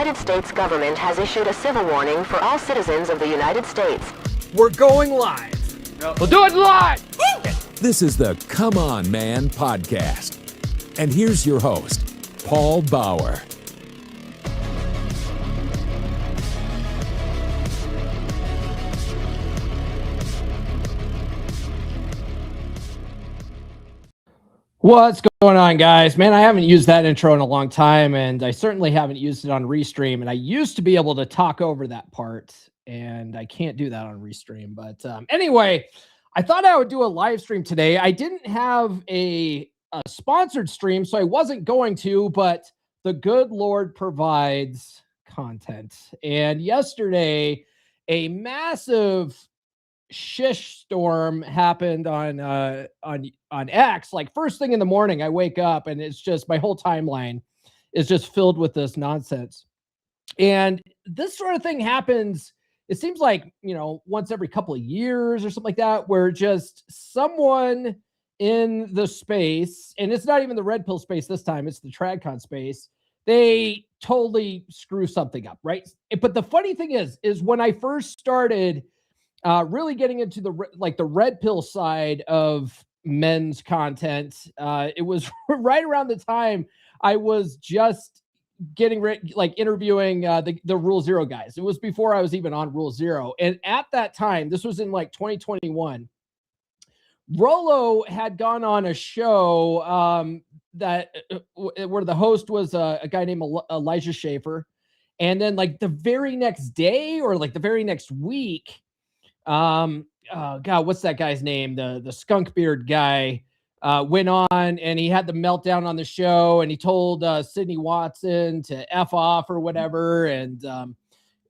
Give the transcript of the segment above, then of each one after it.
United States government has issued a civil warning for all citizens of the United States. We're going live. We'll do it live. This is the Come On Man podcast. And here's your host, Paul Bauer. What's going on, guys? Man, I haven't used that intro in a long time, and I certainly haven't used it on Restream. And I used to be able to talk over that part, and I can't do that on Restream. But anyway, I thought I would do a live stream today. I didn't have a sponsored stream, so I wasn't going to, but the good Lord provides content. And yesterday, a massive shish storm happened on X. Like first thing in the morning, I wake up and it's just my whole timeline is just filled with this nonsense. And this sort of thing happens, it seems like, you know, once every couple of years or something like that, where just someone in the space, and it's not even the red pill space this time, it's the TradCon space, they totally screw something up, right? But the funny thing is when I first started really getting into the red pill side of men's content, it was right around the time I was just getting ready, like interviewing the Rule Zero guys. It was before I was even on Rule Zero. And at that time, this was in like 2021, Rollo had gone on a show where the host was a guy named Elijah Schaffer. And then like the very next day or like the very next week, oh God, what's that guy's name? The skunk beard guy went on and he had the meltdown on the show and he told Sydney Watson to F off or whatever. And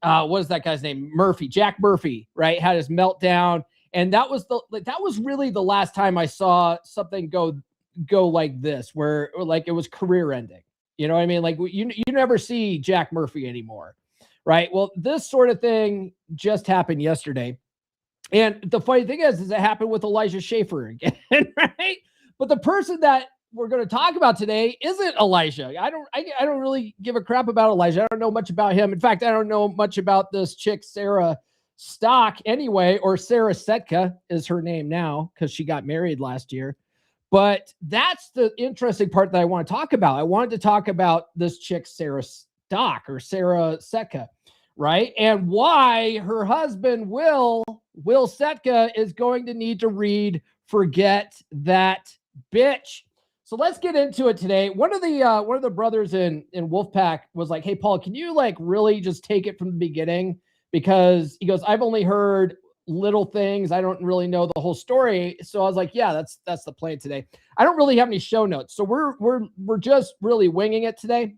what is that guy's name? Jack Murphy, right? Had his meltdown. And that was really the last time I saw something go like this, where like it was career ending. You know what I mean? Like you never see Jack Murphy anymore, right? Well, this sort of thing just happened yesterday. And the funny thing is it happened with Elijah Schaffer again, right? But the person that we're going to talk about today isn't Elijah. I don't really give a crap about Elijah. I don't know much about him. In fact, I don't know much about this chick, Sarah Stock anyway, or Sarah Setka is her name now because she got married last year. But that's the interesting part that I want to talk about. I wanted to talk about this chick, Sarah Stock or Sarah Setka, right? And why her husband, Will Setka, is going to need to read Forget That Bitch. So let's get into it today. One of the brothers in Wolfpack was like, hey, Paul, can you like really just take it from the beginning? Because he goes, I've only heard little things. I don't really know the whole story. So I was like, yeah, that's the plan today. I don't really have any show notes. So we're just really winging it today.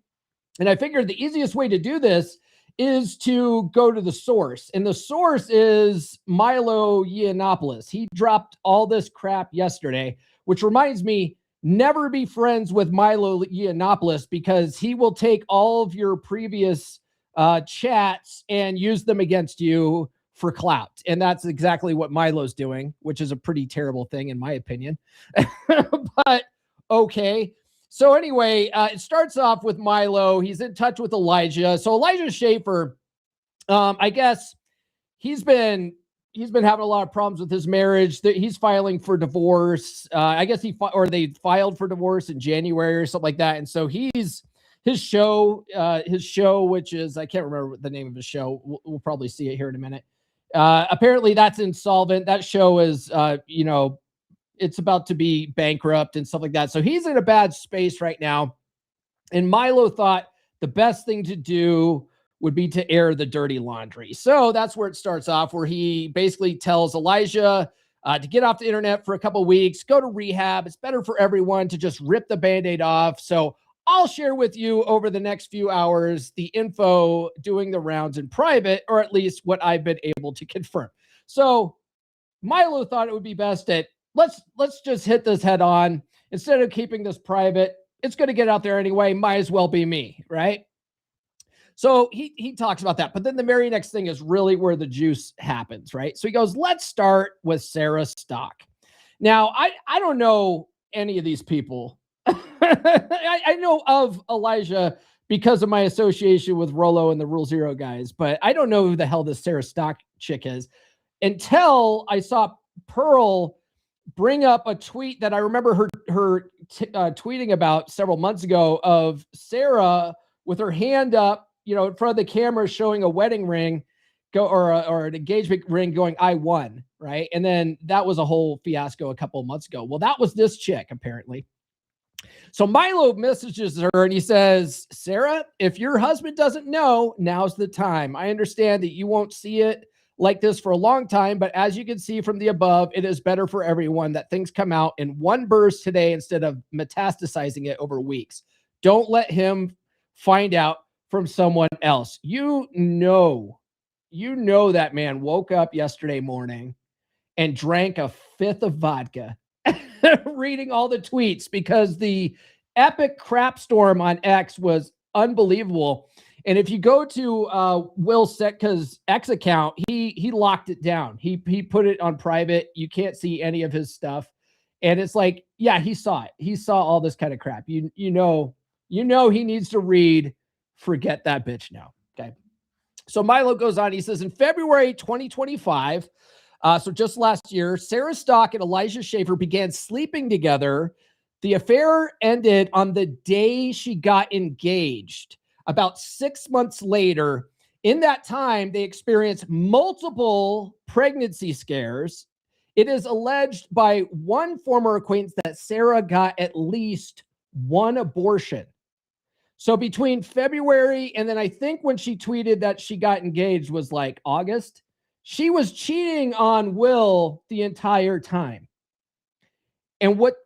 And I figured the easiest way to do this is to go to the source. And the source is Milo Yiannopoulos. He dropped all this crap yesterday, which reminds me, never be friends with Milo Yiannopoulos because he will take all of your previous chats and use them against you for clout. And that's exactly what Milo's doing, which is a pretty terrible thing in my opinion. But okay. So anyway, it starts off with Milo. He's in touch with Elijah. So Elijah Schaffer, I guess he's been having a lot of problems with his marriage. He's filing for divorce. I guess they filed for divorce in January or something like that. And so his show, which is, I can't remember the name of his show. We'll probably see it here in a minute. Apparently that's insolvent. That show is, it's about to be bankrupt and stuff like that. So he's in a bad space right now. And Milo thought the best thing to do would be to air the dirty laundry. So that's where it starts off, where he basically tells Elijah to get off the internet for a couple of weeks, go to rehab. It's better for everyone to just rip the Band-Aid off. So I'll share with you over the next few hours the info doing the rounds in private, or at least what I've been able to confirm. So Milo thought it would be best that let's just hit this head on. Instead of keeping this private, it's going to get out there anyway. Might as well be me, right? So he talks about that. But then the very next thing is really where the juice happens, right? So he goes, let's start with Sarah Stock. Now, I don't know any of these people. I know of Elijah because of my association with Rollo and the Rule Zero guys. But I don't know who the hell this Sarah Stock chick is until I saw Pearl bring up a tweet that I remember her tweeting about several months ago of Sarah with her hand up, in front of the camera showing a wedding ring or an engagement ring going, I won, right? And then that was a whole fiasco a couple of months ago. Well, that was this chick, apparently. So Milo messages her and he says, Sarah, if your husband doesn't know, now's the time. I understand that you won't see it like this for a long time, but as you can see from the above, it is better for everyone that things come out in one burst today instead of metastasizing it over weeks. Don't let him find out from someone else. You know that man woke up yesterday morning and drank a fifth of vodka reading all the tweets because the epic crap storm on X was unbelievable. And if you go to Will Setka's X account, he locked it down. He put it on private. You can't see any of his stuff. And it's like, yeah, he saw it. He saw all this kind of crap. You know he needs to read Forget That Bitch Now. Okay. So Milo goes on. He says, in February 2025, so just last year, Sarah Stock and Elijah Schaffer began sleeping together. The affair ended on the day she got engaged. About 6 months later, in that time, they experienced multiple pregnancy scares. It is alleged by one former acquaintance that Sarah got at least one abortion. So between February and then I think when she tweeted that she got engaged was like August, she was cheating on Will the entire time. And what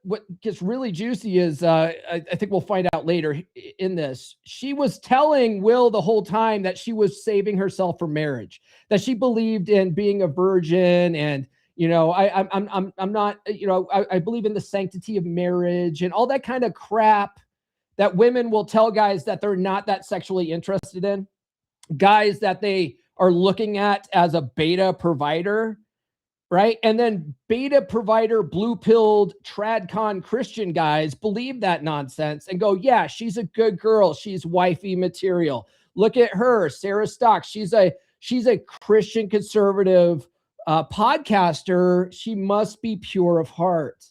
gets really juicy is, I think we'll find out later in this, she was telling Will the whole time that she was saving herself for marriage, that she believed in being a virgin, and I'm not, I believe in the sanctity of marriage and all that kind of crap that women will tell guys that they're not that sexually interested in, guys that they are looking at as a beta provider. Right. And then beta provider, blue-pilled, tradcon Christian guys believe that nonsense and go, yeah, she's a good girl. She's wifey material. Look at her, Sarah Stock. She's a Christian conservative podcaster. She must be pure of heart.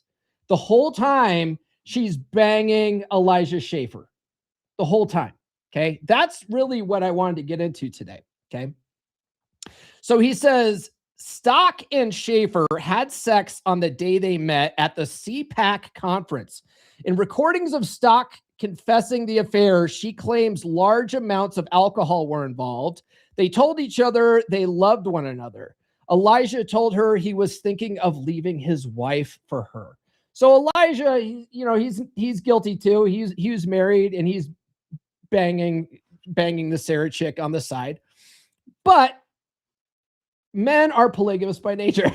The whole time she's banging Elijah Schaffer. The whole time. Okay. That's really what I wanted to get into today. Okay. So he says, Stock and Schaffer had sex on the day they met at the CPAC conference. In recordings of Stock confessing the affair, she claims large amounts of alcohol were involved. They told each other they loved one another. Elijah told her he was thinking of leaving his wife for her. So Elijah, he's guilty too. He was married and he's banging the Sarah chick on the side. But men are polygamous by nature.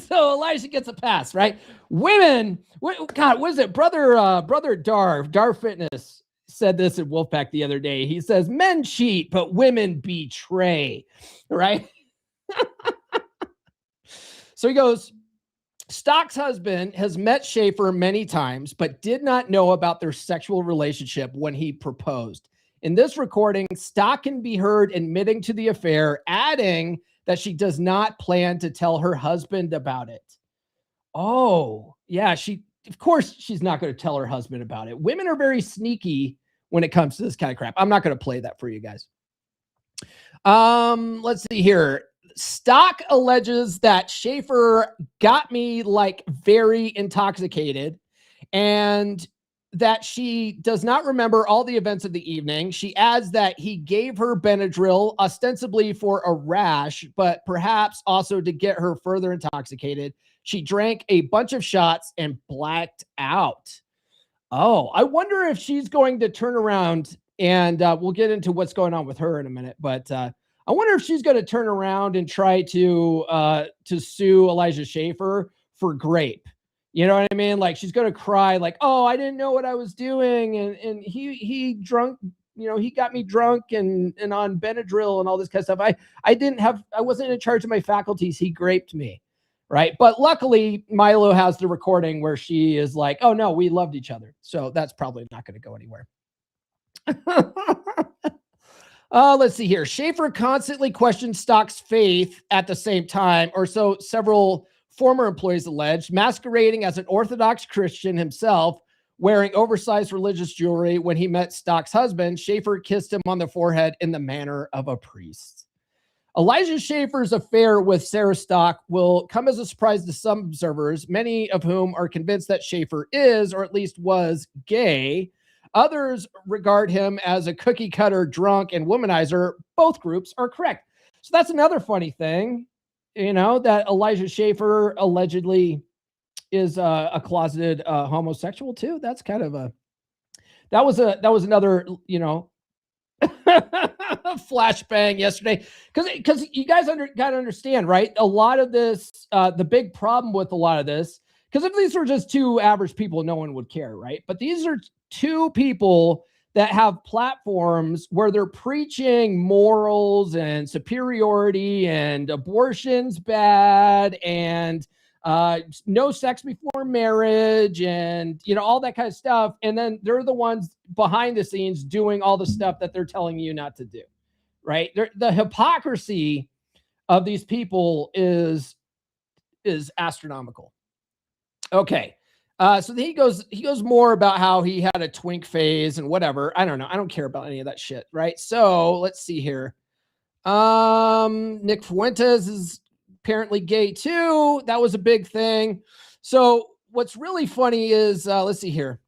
So Elijah gets a pass, right? Women, God, what is it? Brother Dar Fitness said this at Wolfpack the other day. He says, men cheat, but women betray, right? So he goes, Stock's husband has met Schaffer many times, but did not know about their sexual relationship when he proposed. In this recording, Stock can be heard admitting to the affair, adding that she does not plan to tell her husband about it. Oh, yeah, of course she's not going to tell her husband about it. Women are very sneaky when it comes to this kind of crap. I'm not going to play that for you guys. Let's see here. Stock alleges that Schaffer got me like very intoxicated and that she does not remember all the events of the evening. She adds that he gave her Benadryl ostensibly for a rash, but perhaps also to get her further intoxicated. She drank a bunch of shots and blacked out. Oh, I wonder if she's going to turn around, and we'll get into what's going on with her in a minute, but I wonder if she's going to turn around and try to sue Elijah Schaffer for grape. You know what I mean? Like she's going to cry like, oh, I didn't know what I was doing. And he drunk, he got me drunk and on Benadryl and all this kind of stuff. I wasn't in charge of my faculties. He graped me. Right. But luckily Milo has the recording where she is like, oh no, we loved each other. So that's probably not going to go anywhere. Let's see here. Schaffer constantly questioned Stock's faith at the same time, or so several former employees alleged, masquerading as an Orthodox Christian himself, wearing oversized religious jewelry. When he met Stock's husband, Schaffer kissed him on the forehead in the manner of a priest. Elijah Schaffer's affair with Sarah Stock will come as a surprise to some observers, many of whom are convinced that Schaffer is, or at least was, gay. Others regard him as a cookie cutter drunk and womanizer. Both groups are correct. So that's another funny thing, that Elijah Schaffer allegedly is a closeted homosexual too. That's kind of that was another, flashbang yesterday, because you guys got to understand, right? A lot of this, the big problem with a lot of this, because if these were just two average people, no one would care, right? But these are two people that have platforms where they're preaching morals and superiority and abortion's bad and no sex before marriage and, all that kind of stuff. And then they're the ones behind the scenes doing all the stuff that they're telling you not to do, right? The hypocrisy of these people is astronomical. Okay. So then he goes more about how he had a twink phase and whatever. I don't know. I don't care about any of that shit. Right. So let's see here. Nick Fuentes is apparently gay too. That was a big thing. So what's really funny is, let's see here.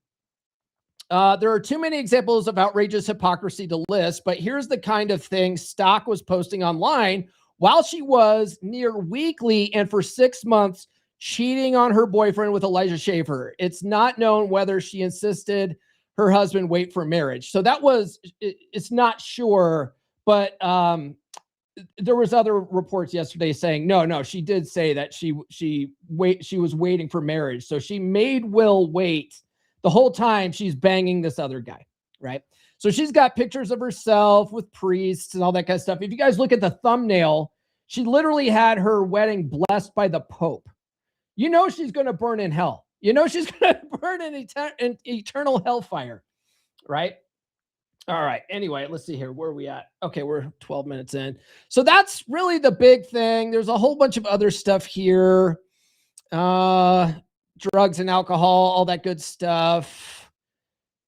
There are too many examples of outrageous hypocrisy to list, but here's the kind of thing Stock was posting online while she was near weekly and for 6 months cheating on her boyfriend with Elijah Schaffer. It's not known whether she insisted her husband wait for marriage. So it's not sure, but there was other reports yesterday saying, no, she did say that she was waiting for marriage. So she made Will wait the whole time she's banging this other guy, right? So she's got pictures of herself with priests and all that kind of stuff. If you guys look at the thumbnail, she literally had her wedding blessed by the Pope. She's going to burn in hell. She's going to burn in eternal hellfire, right? All right. Anyway, let's see here. Where are we at? Okay, we're 12 minutes in. So that's really the big thing. There's a whole bunch of other stuff here. Drugs and alcohol, all that good stuff.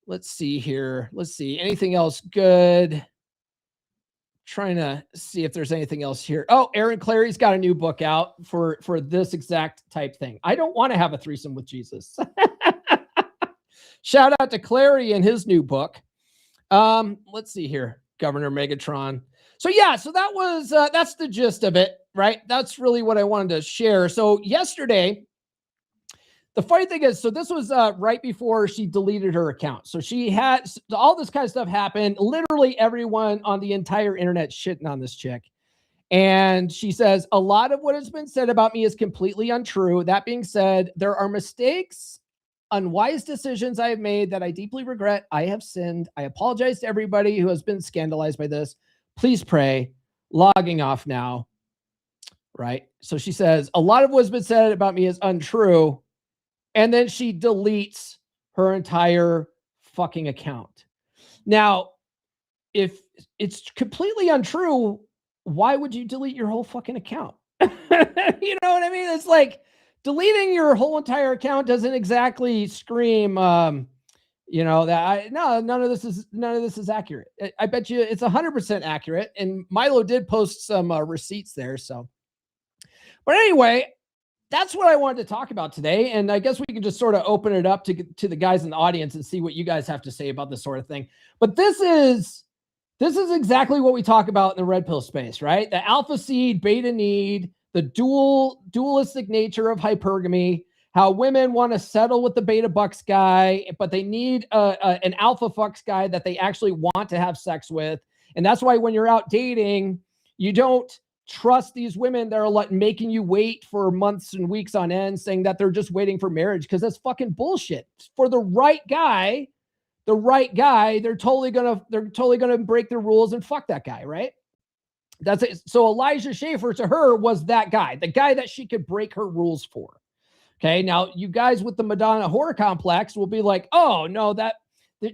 Let's see here. Let's see. Anything else good? Trying to see if there's anything else here. Oh, Aaron Clary's got a new book out for this exact type thing. I don't want to have a threesome with Jesus. Shout out to Clary and his new book. Let's see here. Governor Megatron. So yeah, so that was, that's the gist of it, right? That's really what I wanted to share. So yesterday, the funny thing is, so this was right before she deleted her account. So she had all this kind of stuff happen. Literally everyone on the entire internet shitting on this chick. And she says, a lot of what has been said about me is completely untrue. That being said, there are mistakes, unwise decisions I have made that I deeply regret. I have sinned. I apologize to everybody who has been scandalized by this. Please pray. Logging off now. Right? So she says, a lot of what's been said about me is untrue. And then she deletes her entire fucking account. Now, if it's completely untrue, why would you delete your whole fucking account? You know what I mean? It's like deleting your whole entire account doesn't exactly scream, none of this is accurate. I bet you it's 100% accurate. And Milo did post some receipts there. So, but anyway, that's what I wanted to talk about today. And I guess we can just sort of open it up to the guys in the audience and see what you guys have to say about this sort of thing. But this is exactly what we talk about in the red pill space, right? The alpha seed, beta need, the dualistic nature of hypergamy, how women want to settle with the beta bucks guy, but they need an alpha fucks guy that they actually want to have sex with. And that's why when you're out dating, you don't trust these women that are like making you wait for months and weeks on end, saying that they're just waiting for marriage, because that's fucking bullshit. For the right guy, they're totally gonna break their rules and fuck that guy, right? That's it. So Elijah Schaffer to her was that guy, the guy that she could break her rules for. Okay, now you guys with the Madonna horror complex will be like, oh no,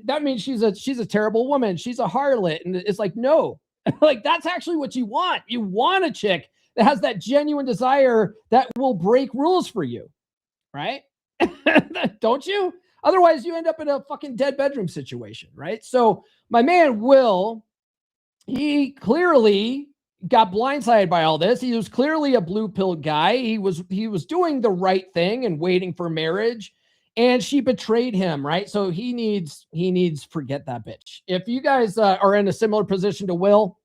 that means she's a terrible woman. She's a harlot. And it's like, no, like that's actually what you want. You want a chick that has that genuine desire that will break rules for you, right? Don't you? Otherwise, you end up in a fucking dead bedroom situation, right? So my man Will, he clearly got blindsided by all this. He was clearly a blue pill guy. He was doing the right thing and waiting for marriage, and she betrayed him, right? So he needs Forget That Bitch. If you guys are in a similar position to Will,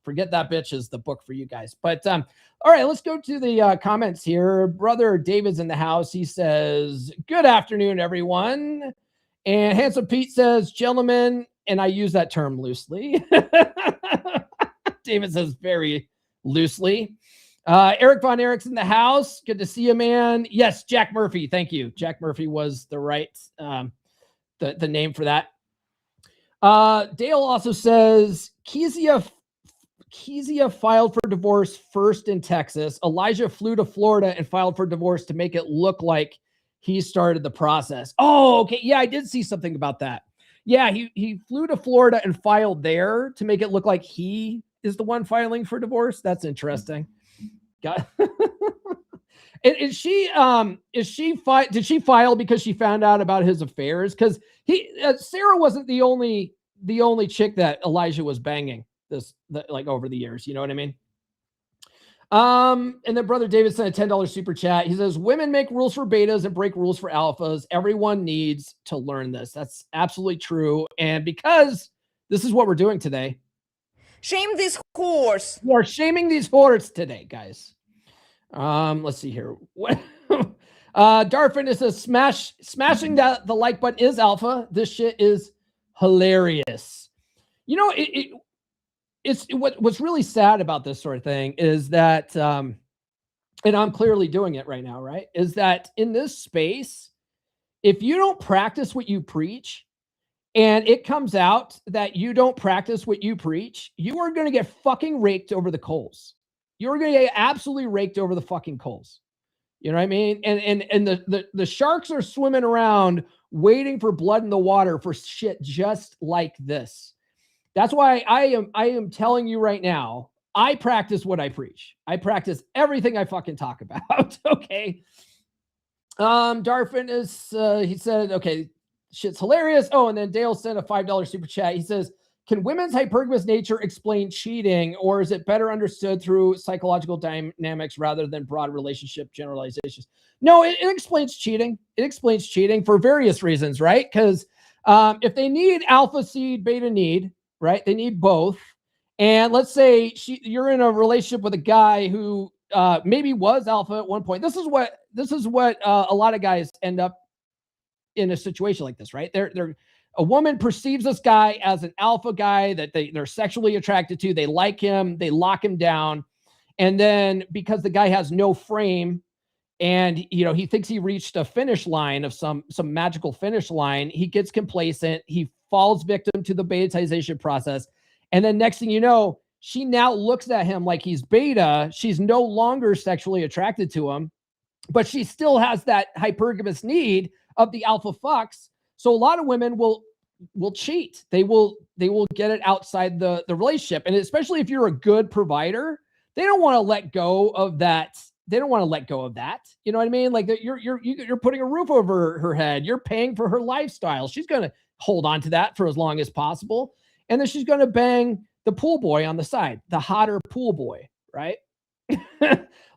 Forget That Bitch is the book for you guys. But all right, let's go to the comments here. Brother David's in the house. He says, good afternoon, everyone. And Handsome Pete says, gentlemen, and I use that term loosely. David says very loosely. Eric Von Erich's in the house. Good to see you, man. Yes, Jack Murphy. Thank you. Jack Murphy was the right, the name for that. Dale also says, Kezia filed for divorce first in Texas. Elijah flew to Florida and filed for divorce to make it look like he started the process. Oh, okay. Yeah, I did see something about that. Yeah, he flew to Florida and filed there to make it look like he is the one filing for divorce. That's interesting. Got did she file because she found out about his affairs? Because Sarah wasn't the only chick that Elijah was banging like over the years. You know what I mean? And then Brother David sent a $10 super chat. He says, women make rules for betas and break rules for alphas. Everyone needs to learn this. That's absolutely true. And because this is what we're doing today. Shame this horse. We are shaming these whores today, guys. Let's see here. Darfin says, smashing the like button is alpha. This shit is hilarious. You know, it's what's really sad about this sort of thing is that, and I'm clearly doing it right now, right? Is that in this space, if you don't practice what you preach, and it comes out that you don't practice what you preach, you are going to get fucking raked over the coals. You're going to get absolutely raked over the fucking coals. You know what I mean? And the sharks are swimming around waiting for blood in the water for shit just like this. That's why I am telling you right now, I practice what I preach. I practice everything I fucking talk about. Okay. Darfin is, he said, okay, shit's hilarious. Oh, and then Dale sent a $5 super chat. He says, can women's hypergamous nature explain cheating, or is it better understood through psychological dynamics rather than broad relationship generalizations? No, it explains cheating. It explains cheating for various reasons, right? Because if they need alpha seed, beta need, right? They need both. And let's say you're in a relationship with a guy who maybe was alpha at one point. This is what a lot of guys end up in a situation like this, right? A woman perceives this guy as an alpha guy that they're sexually attracted to. They like him. They lock him down. And then because the guy has no frame and, you know, he thinks he reached a finish line of some magical finish line, he gets complacent. He falls victim to the betatization process. And then next thing you know, she now looks at him like he's beta. She's no longer sexually attracted to him, but she still has that hypergamous need of the alpha fucks. So a lot of women will cheat. They will get it outside the relationship. And especially if you're a good provider, they don't want to let go of that. They don't want to let go of that. You know what I mean? Like you're putting a roof over her head. You're paying for her lifestyle. She's going to hold on to that for as long as possible. And then she's going to bang the pool boy on the side, the hotter pool boy, right?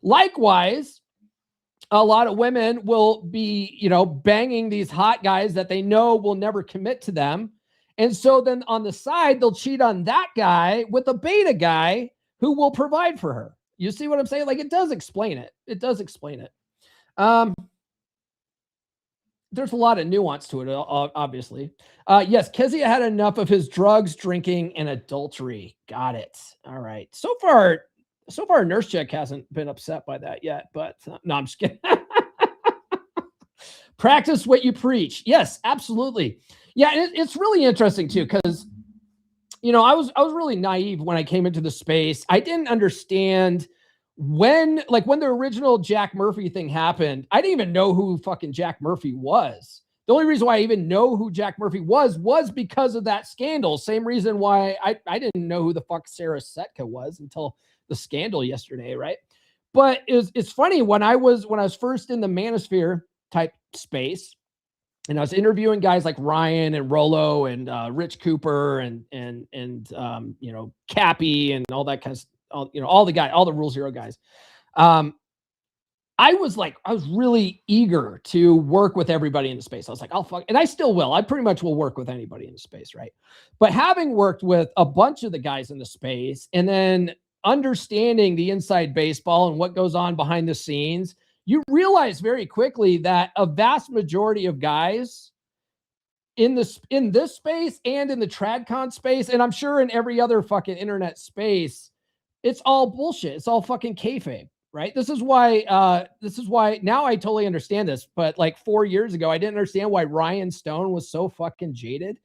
Likewise, a lot of women will be, you know, banging these hot guys that they know will never commit to them. And so then on the side, they'll cheat on that guy with a beta guy who will provide for her. You see what I'm saying? Like, it does explain it. It does explain it. There's a lot of nuance to it, obviously. Yes, Kezia had enough of his drugs, drinking, and adultery. Got it. All right. So far, Nurse Chick hasn't been upset by that yet, but no, I'm just kidding. Practice what you preach. Yes, absolutely. Yeah, it's really interesting too, because, you know, I was really naive when I came into the space. I didn't understand when the original Jack Murphy thing happened. I didn't even know who fucking Jack Murphy was. The only reason why I even know who Jack Murphy was because of that scandal. Same reason why I didn't know who the fuck Sarah Setka was until the scandal yesterday, right? But it's funny, when I was first in the Manosphere type space, and I was interviewing guys like Ryan and Rollo and Rich Cooper and you know, Cappy and all that kind of, all the Rule Zero guys. I was really eager to work with everybody in the space. I was like, and I still will. I pretty much will work with anybody in the space, right? But having worked with a bunch of the guys in the space and then understanding the inside baseball and what goes on behind the scenes, you realize very quickly that a vast majority of guys in this space and in the TradCon space, and I'm sure in every other fucking internet space, it's all bullshit. It's all fucking kayfabe. Right. This is why now I totally understand this. But like 4 years ago, I didn't understand why Ryan Stone was so fucking jaded.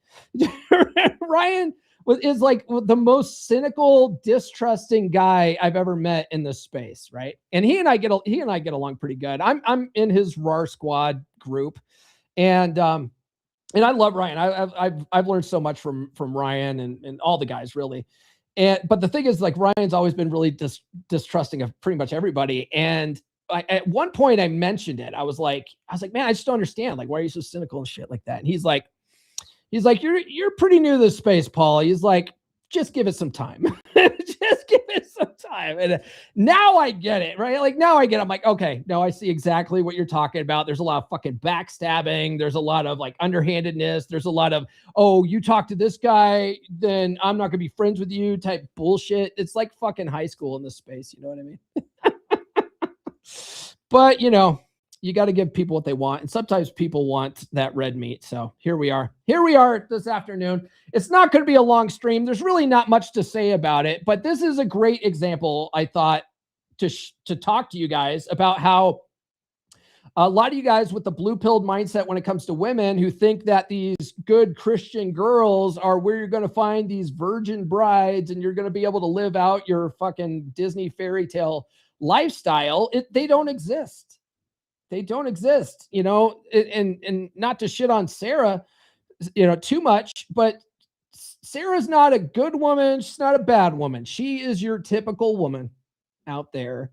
Ryan is like the most cynical, distrusting guy I've ever met in this space. Right. And he and I get along pretty good. I'm in his RAR squad group. And I love Ryan. I've learned so much from Ryan and all the guys, really. But the thing is, like, Ryan's always been really distrusting of pretty much everybody. And at one point I mentioned it. I was like, man, I just don't understand. Like, why are you so cynical and shit like that? And he's like, you're pretty new to this space, Paul. He's like, just give it some time. Just give it some time. And now I get it, right? Like, now I get it. I'm like, okay, no, I see exactly what you're talking about. There's a lot of fucking backstabbing. There's a lot of like underhandedness. There's a lot of, oh, you talk to this guy, then I'm not going to be friends with you type bullshit. It's like fucking high school in this space. You know what I mean? But, you know, you got to give people what they want. And sometimes people want that red meat. So here we are this afternoon. It's not going to be a long stream. There's really not much to say about it, but this is a great example, I thought, to talk to you guys about how a lot of you guys with the blue-pilled mindset when it comes to women who think that these good Christian girls are where you're going to find these virgin brides and you're going to be able to live out your fucking Disney fairy tale lifestyle. They don't exist. They don't exist, you know, and not to shit on Sarah, you know, too much, but Sarah's not a good woman. She's not a bad woman. She is your typical woman out there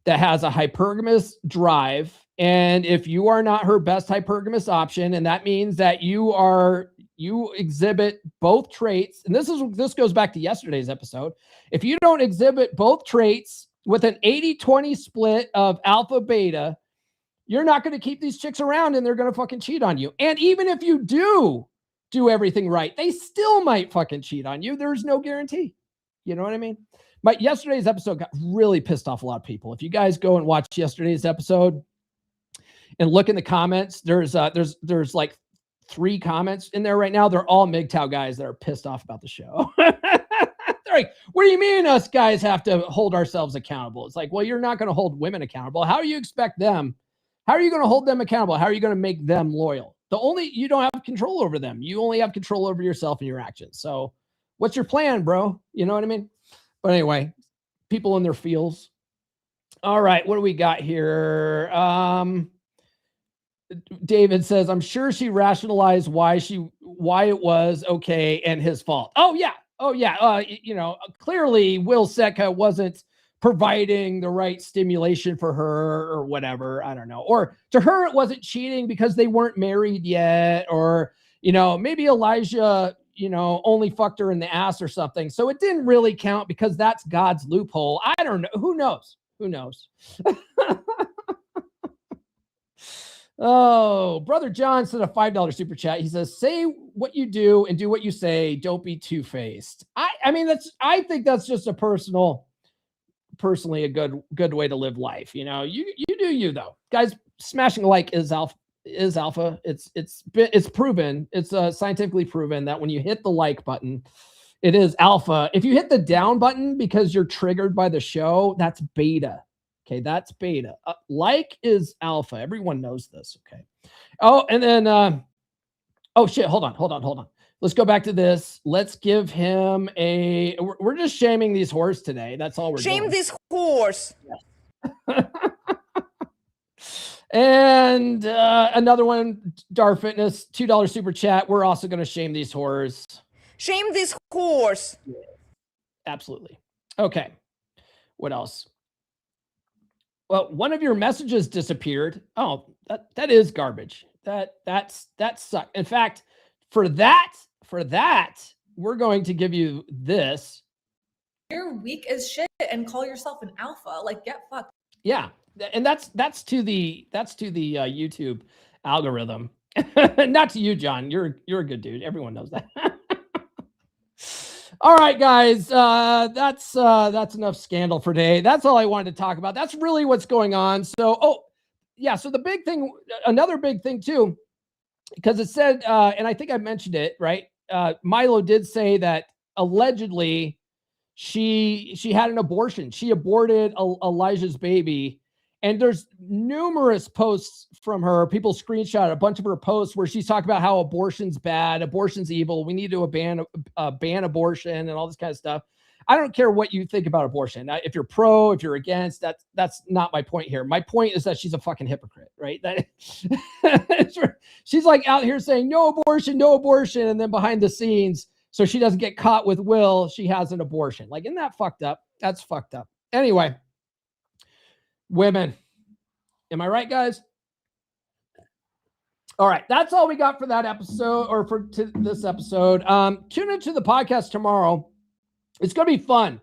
that has a hypergamous drive. And if you are not her best hypergamous option, and that means that you exhibit both traits, and this goes back to yesterday's episode. If you don't exhibit both traits with an 80-20 split of alpha beta, you're not going to keep these chicks around and they're going to fucking cheat on you. And even if you do everything right, they still might fucking cheat on you. There's no guarantee. You know what I mean? But yesterday's episode got really pissed off a lot of people. If you guys go and watch yesterday's episode and look in the comments, there's like 3 comments in there right now. They're all MGTOW guys that are pissed off about the show. They're like, what do you mean us guys have to hold ourselves accountable? It's like, well, you're not going to hold women accountable. How do you expect them? How are you going to hold them accountable? How are you going to make them loyal? You don't have control over them. You only have control over yourself and your actions. So what's your plan, bro? You know what I mean? But anyway, people in their feels. All right. What do we got here? David says, I'm sure she rationalized why it was okay and his fault. Oh yeah. You know, clearly Will Setka wasn't providing the right stimulation for her or whatever. I don't know. Or to her, it wasn't cheating because they weren't married yet. Or, you know, maybe Elijah, you know, only fucked her in the ass or something. So it didn't really count because that's God's loophole. I don't know. Who knows? Oh, Brother John sent a $5 super chat. He says, say what you do and do what you say. Don't be two-faced. I mean, I think that's just personally a good way to live life. You know, you do you though, guys. Smashing like is alpha. It's proven. It's scientifically proven that when you hit the like button, it is alpha. If you hit the down button because you're triggered by the show, that's beta. Okay, that's beta. Like is alpha. Everyone knows this. Okay. Oh, and then oh shit. Hold on. Let's go back to this. Let's give him we're just shaming these whores today. That's all we're doing. Shame this horse. Yes. And another one, Dar Fitness, $2 super chat. We're also going to shame these whores. Shame this horse. Absolutely. Okay. What else? Well, one of your messages disappeared. Oh, that is garbage. That sucks. In fact, for that, we're going to give you this. You're weak as shit and call yourself an alpha. Like, get fucked. Yeah, and that's to the YouTube algorithm. Not to you, John. You're a good dude. Everyone knows that. All right, guys. That's enough scandal for today. That's all I wanted to talk about. That's really what's going on. So, so the big thing, another big thing too, because it said, and I think I mentioned it, right? Milo did say that allegedly she had an abortion. She aborted Elijah's baby. And there's numerous posts from her. People screenshot a bunch of her posts where she's talking about how abortion's bad, abortion's evil. We need to ban abortion and all this kind of stuff. I don't care what you think about abortion. If you're pro, if you're against, that's not my point here. My point is that she's a fucking hypocrite, right? She's like out here saying no abortion, and then behind the scenes, so she doesn't get caught with Will, she has an abortion. Like, isn't that fucked up? That's fucked up. Anyway. Women. Am I right, guys? All right. That's all we got for that episode, or for this episode. Tune into the podcast tomorrow. It's going to be fun.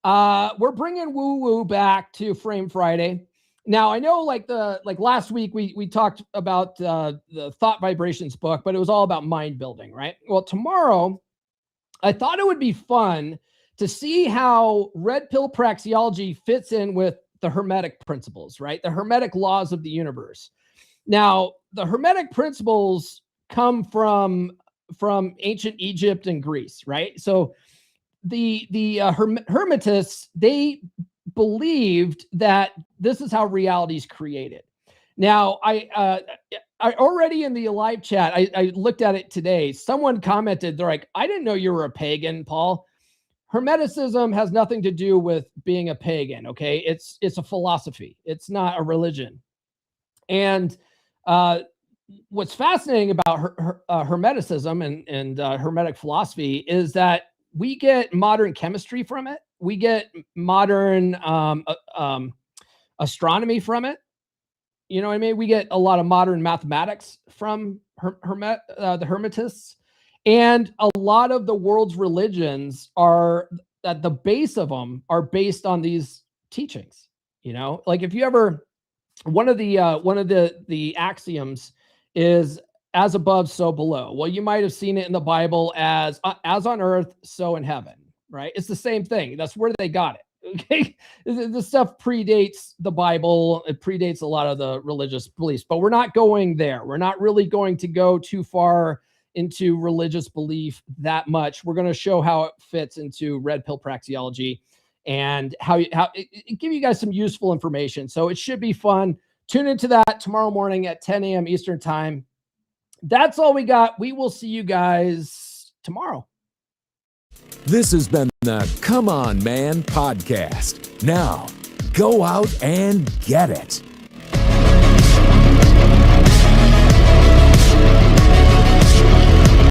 We're bringing Woo Woo back to Frame Friday. Now, I know like last week we talked about the Thought Vibrations book, but it was all about mind building, right? Well, tomorrow, I thought it would be fun to see how red pill praxeology fits in with the Hermetic principles, right? The Hermetic laws of the universe. Now, the Hermetic principles come from ancient Egypt and Greece, right? So the Hermetists, they believed that this is how reality is created. Now, I already in the live chat, I looked at it today. Someone commented, they're like, I didn't know you were a pagan, Paul. Hermeticism has nothing to do with being a pagan, okay? It's a philosophy. It's not a religion. And what's fascinating about Hermeticism and Hermetic philosophy is that we get modern chemistry from it. We get modern astronomy from it. You know what I mean? We get a lot of modern mathematics from the Hermetists. And a lot of the world's religions are at the base of them are based on these teachings. You know, like if you ever, one of the axioms is as above, so below. Well, you might have seen it in the Bible as on earth, so in heaven, right? It's the same thing. That's where they got it. Okay. This stuff predates the Bible. It predates a lot of the religious beliefs, but we're not going there. We're not really going to go too far into religious belief that much. We're going to show how it fits into red pill praxeology and how it give you guys some useful information. So it should be fun. Tune into that tomorrow morning at 10 a.m. Eastern time. That's all we got. We will see you guys tomorrow. This has been the Come On Man podcast. Now, go out and get it.